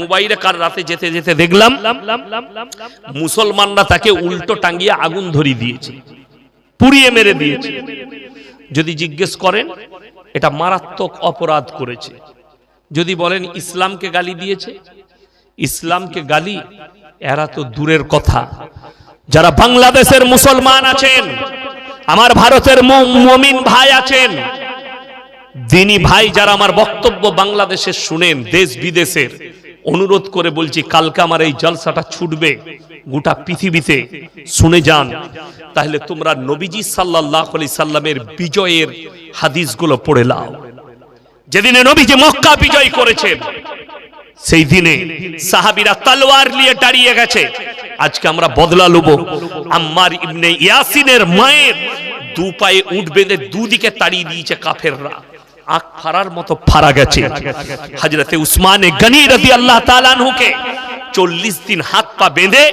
মোবাইলে কার রাতে যেতে যেতে দেখলাম মুসলমানরা তাকে উল্টো টাঙ্গিয়ে আগুন ধরিয়ে দিয়েছে, পুড়িয়ে মেরে দিয়েছে। যদি জিজ্ঞেস করেন এটা মারাত্মক অপরাধ করেছে। যদি বলেন ইসলামকে গালি দিয়েছে, ইসলামকে গালি এরা তো দূরের কথা। যারা বাংলাদেশের মুসলমান আছেন, আমার ভারতের মুমিন ভাই আছেন, দিনী ভাই যারা আমার বক্তব্য বাংলাদেশে শুনেন, দেশ বিদেশের, অনুরোধ করে বলছি কালকে আমার এই জলসাটা ছুটবে গোটা পৃথিবীতে, শুনে যান। তাহলে তোমরা নবীজি সাল্লাল্লাহু আলাইহি সাল্লামের বিজয়ের হাদিসগুলো পড়ে নাও। যেদিনে নবীজি মক্কা বিজয় করেছেন সেই দিনে সাহাবীরা তলোয়ার নিয়ে দাঁড়িয়ে গেছে। আজকে আমরা বদলা লব। আম্মার ইবনে ইয়াসিনের মায়ের দু পায়ে উট বেঁধে দুদিকে তাড়িয়ে দিয়েছে কাফেররা, আখ ফারার মতো ফারা গেছে। হযরতে উসমান গনি রাদিয়াল্লাহু তাআলা আনহুকে 40 দিন হাত পা বেঁধে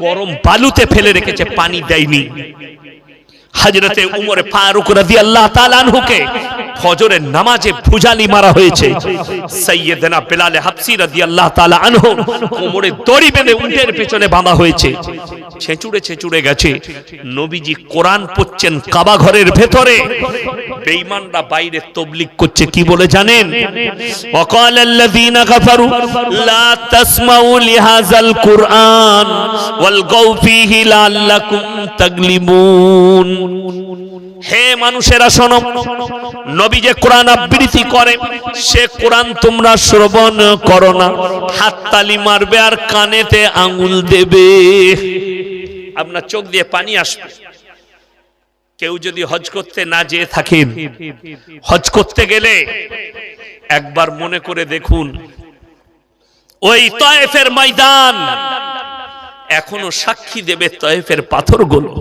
গরম বালুতে ফেলে রেখেছে, পানি দেয়নি। হযরতে উমর ফারুক রাদিয়াল্লাহু তাআলা আনহুকে ফজরের নামাজে ভুজালি মারা হয়েছে। সাইয়েদনা বেলাল হাবসি রাদিয়াল্লাহু তাআলা আনহু কোমরে দড়ি বেঁধে উটের পেছনে বাঁধা হয়েছে, ছেঁচুড়ে ছেঁচুড়ে গেছে। নবীজি কোরআন পড়ছেন কাবা ঘরের ভেতরে, বেঈমানরা বাইরে তাবলীগ করছে। কি বলে জানেন? ওয়াকালাল্লাযীনা কাফারু লা তাসমাউ লিহাযাল কুরআন ওয়ালগাউ ফীহি লাআল্লাকুম তাগলিবুন। হে মানুষেরা শোনো, নবী যে কোরআন আবৃত্তি করে সে কোরআন তোমরা শ্রবণ করো না, হাততালি মারবে আর কানেতে আঙ্গুল দেবে। আপনার চোখ দিয়ে পানি আসবে। কেউ যদি হজ করতে না যেয়ে থাকেন, হজ করতে গেলে একবার মনে করে দেখুন, ওই তায়েফের ময়দান এখনো সাক্ষী দেবে তায়েফের পাথরগুলো,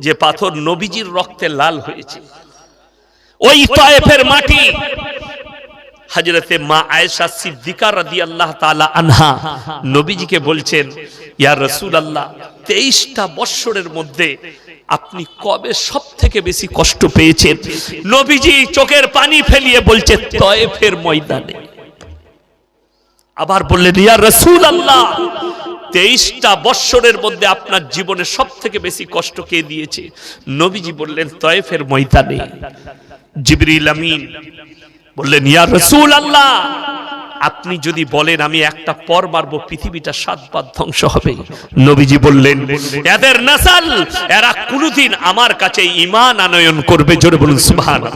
যে পাথর নবীজির রক্তে লাল হয়েছে। ওই তায়েফের মাটি হযরতে মা আয়েশা সিদ্দিকা রাদিয়াল্লাহু তাআলা আনহা নবীজিকে বলছেন, ইয়া রাসূলুল্লাহ, 23টা বছরের মধ্যে আপনি কবে সবথেকে বেশি কষ্ট পেয়েছেন? নবীজি চোখের পানি ফেলিয়ে বলছে তায়েফের ময়দানে। আবার বললেন, ইয়া রাসূলুল্লাহ, 23টা বছরের মধ্যে আপনার জীবনে সবথেকে বেশি কষ্ট কে দিয়েছে? নবীজি বললেন তায়েফের ময়দানে। জিবরিল আমিন বললেন, ইয়া রাসূলুল্লাহ, আপনি যদি বলেন আমি একটা পর মারব, পৃথিবীটা 7 বার ধ্বংস হবে। নবীজি বললেন, এদের নাসাল এরা কোনদিন আমার কাছে ঈমান আনয়ন করবে। জোরে বলুন সুবহানাল্লাহ।